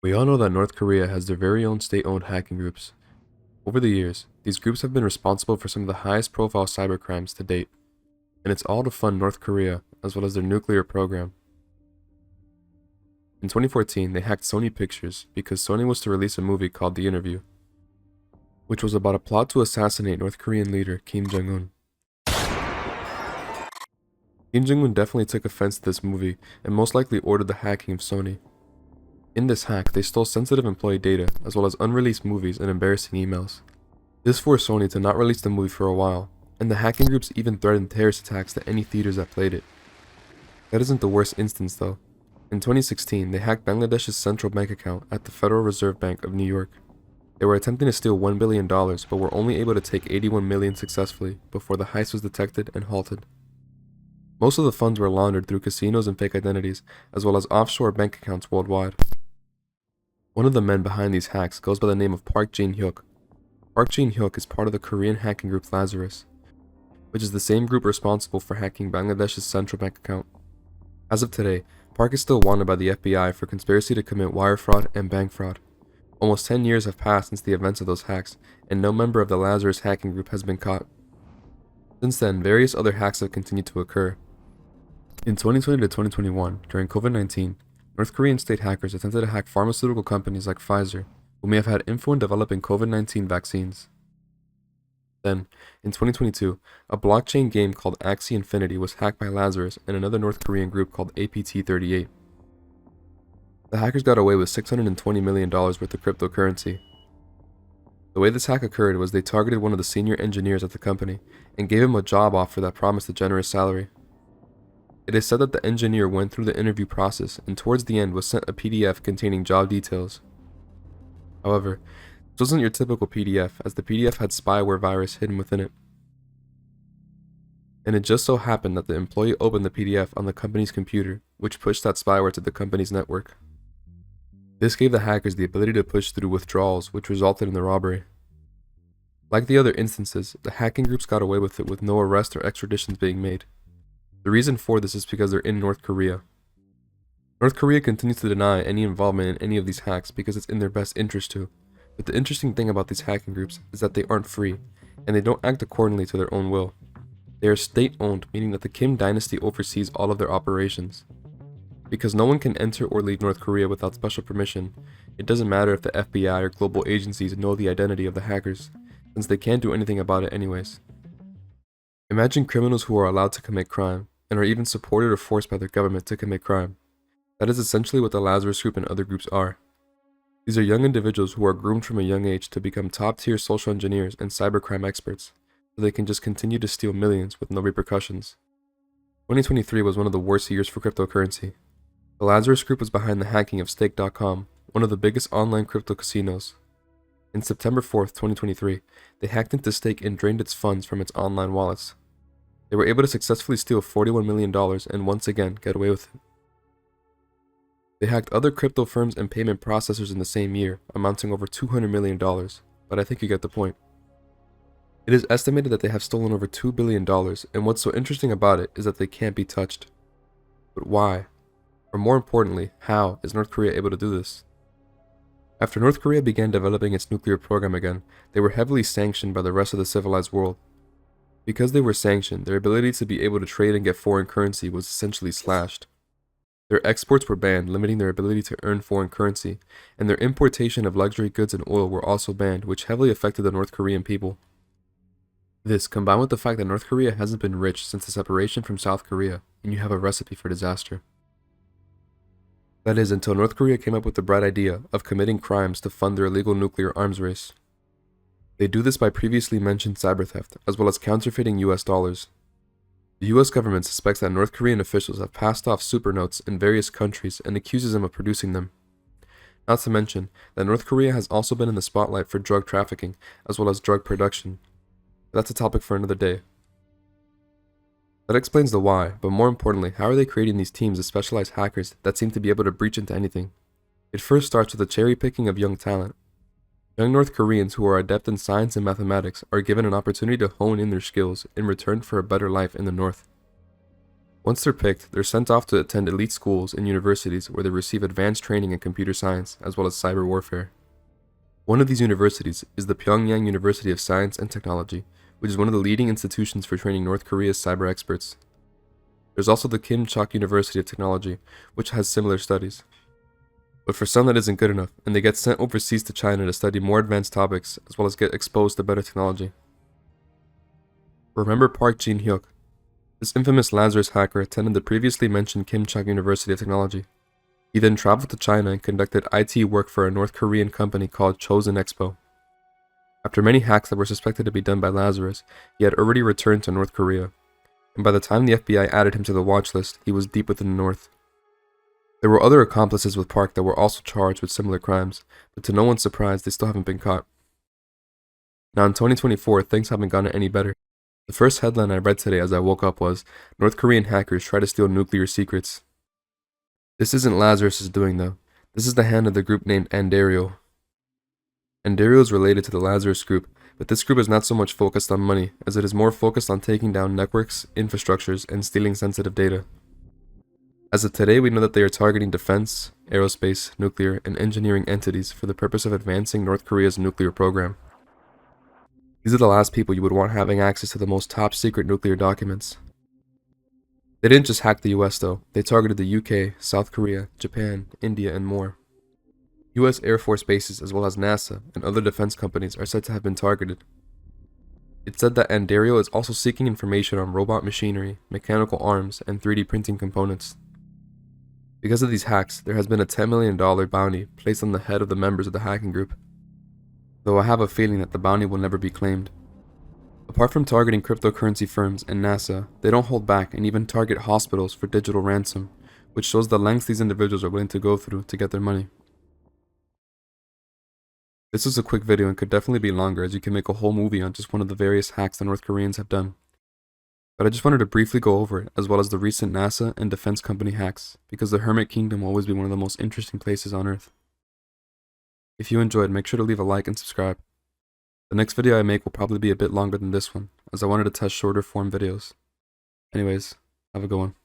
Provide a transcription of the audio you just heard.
We all know that North Korea has their very own state-owned hacking groups. Over the years, these groups have been responsible for some of the highest profile cybercrimes to date, and it's all to fund North Korea as well as their nuclear program. In 2014, they hacked Sony Pictures because Sony was to release a movie called The Interview, which was about a plot to assassinate North Korean leader Kim Jong-un. Kim Jong-un definitely took offense to this movie and most likely ordered the hacking of Sony. In this hack, they stole sensitive employee data, as well as unreleased movies and embarrassing emails. This forced Sony to not release the movie for a while, and the hacking groups even threatened terrorist attacks to any theaters that played it. That isn't the worst instance though. In 2016, they hacked Bangladesh's central bank account at the Federal Reserve Bank of New York. They were attempting to steal $1 billion, but were only able to take 81 million successfully before the heist was detected and halted. Most of the funds were laundered through casinos and fake identities, as well as offshore bank accounts worldwide. One of the men behind these hacks goes by the name of Park Jin-hyuk. Park Jin-hyuk is part of the Korean hacking group Lazarus, which is the same group responsible for hacking Bangladesh's central bank account. As of today, Park is still wanted by the FBI for conspiracy to commit wire fraud and bank fraud. Almost 10 years have passed since the events of those hacks, and no member of the Lazarus hacking group has been caught. Since then, various other hacks have continued to occur. In 2020 to 2021, during COVID-19, North Korean state hackers attempted to hack pharmaceutical companies like Pfizer, who may have had info in developing COVID-19 vaccines. Then, in 2022, a blockchain game called Axie Infinity was hacked by Lazarus and another North Korean group called APT-38. The hackers got away with $620 million worth of cryptocurrency. The way this hack occurred was they targeted one of the senior engineers at the company and gave him a job offer that promised a generous salary. It is said that the engineer went through the interview process and towards the end was sent a PDF containing job details. However, this wasn't your typical PDF, as the PDF had spyware virus hidden within it. And it just so happened that the employee opened the PDF on the company's computer, which pushed that spyware to the company's network. This gave the hackers the ability to push through withdrawals, which resulted in the robbery. Like the other instances, the hacking groups got away with it with no arrest or extraditions being made. The reason for this is because they're in North Korea. North Korea continues to deny any involvement in any of these hacks because it's in their best interest to. But the interesting thing about these hacking groups is that they aren't free, and they don't act accordingly to their own will. They are state-owned, meaning that the Kim dynasty oversees all of their operations. Because no one can enter or leave North Korea without special permission, it doesn't matter if the FBI or global agencies know the identity of the hackers, since they can't do anything about it anyways. Imagine criminals who are allowed to commit crime, and are even supported or forced by their government to commit crime. That is essentially what the Lazarus Group and other groups are. These are young individuals who are groomed from a young age to become top-tier social engineers and cybercrime experts, so they can just continue to steal millions with no repercussions. 2023 was one of the worst years for cryptocurrency. The Lazarus Group was behind the hacking of Stake.com, one of the biggest online crypto casinos. In September 4th, 2023, they hacked into Stake and drained its funds from its online wallets. They were able to successfully steal $41 million and once again get away with it. They hacked other crypto firms and payment processors in the same year, amounting over $200 million, but I think you get the point. It is estimated that they have stolen over $2 billion, and what's so interesting about it is that they can't be touched. But why? Or more importantly, how is North Korea able to do this? After North Korea began developing its nuclear program again, they were heavily sanctioned by the rest of the civilized world. Because they were sanctioned, their ability to be able to trade and get foreign currency was essentially slashed. Their exports were banned, limiting their ability to earn foreign currency, and their importation of luxury goods and oil were also banned, which heavily affected the North Korean people. This, combined with the fact that North Korea hasn't been rich since the separation from South Korea, and you have a recipe for disaster. That is, until North Korea came up with the bright idea of committing crimes to fund their illegal nuclear arms race. They do this by previously mentioned cyber theft, as well as counterfeiting US dollars. The US government suspects that North Korean officials have passed off super notes in various countries and accuses them of producing them. Not to mention that North Korea has also been in the spotlight for drug trafficking, as well as drug production. But that's a topic for another day. That explains the why, but more importantly, how are they creating these teams of specialized hackers that seem to be able to breach into anything? It first starts with the cherry picking of young talent. Young North Koreans who are adept in science and mathematics are given an opportunity to hone in their skills in return for a better life in the North. Once they're picked, they're sent off to attend elite schools and universities where they receive advanced training in computer science as well as cyber warfare. One of these universities is the Pyongyang University of Science and Technology, which is one of the leading institutions for training North Korea's cyber experts. There's also the Kim Chok University of Technology, which has similar studies. But for some that isn't good enough, and they get sent overseas to China to study more advanced topics, as well as get exposed to better technology. Remember Park Jin-hyuk? This infamous Lazarus hacker attended the previously mentioned Kim Chok University of Technology. He then traveled to China and conducted IT work for a North Korean company called Chosen Expo. After many hacks that were suspected to be done by Lazarus, he had already returned to North Korea, and by the time the FBI added him to the watch list, he was deep within the North. There were other accomplices with Park that were also charged with similar crimes, but to no one's surprise, they still haven't been caught. Now in 2024, things haven't gotten any better. The first headline I read today as I woke up was, North Korean hackers try to steal nuclear secrets. This isn't Lazarus' doing though. This is the hand of the group named Andario. Andario is related to the Lazarus group, but this group is not so much focused on money, as it is more focused on taking down networks, infrastructures, and stealing sensitive data. As of today, we know that they are targeting defense, aerospace, nuclear, and engineering entities for the purpose of advancing North Korea's nuclear program. These are the last people you would want having access to the most top secret nuclear documents. They didn't just hack the US though, they targeted the UK, South Korea, Japan, India, and more. US Air Force bases as well as NASA and other defense companies are said to have been targeted. It's said that Andario is also seeking information on robot machinery, mechanical arms, and 3D printing components. Because of these hacks, there has been a $10 million bounty placed on the head of the members of the hacking group, though I have a feeling that the bounty will never be claimed. Apart from targeting cryptocurrency firms and NASA, they don't hold back and even target hospitals for digital ransom, which shows the lengths these individuals are willing to go through to get their money. This was a quick video and could definitely be longer, as you can make a whole movie on just one of the various hacks the North Koreans have done. But I just wanted to briefly go over it, as well as the recent NASA and defense company hacks, because the Hermit Kingdom will always be one of the most interesting places on Earth. If you enjoyed, make sure to leave a like and subscribe. The next video I make will probably be a bit longer than this one, as I wanted to test shorter form videos. Anyways, have a good one.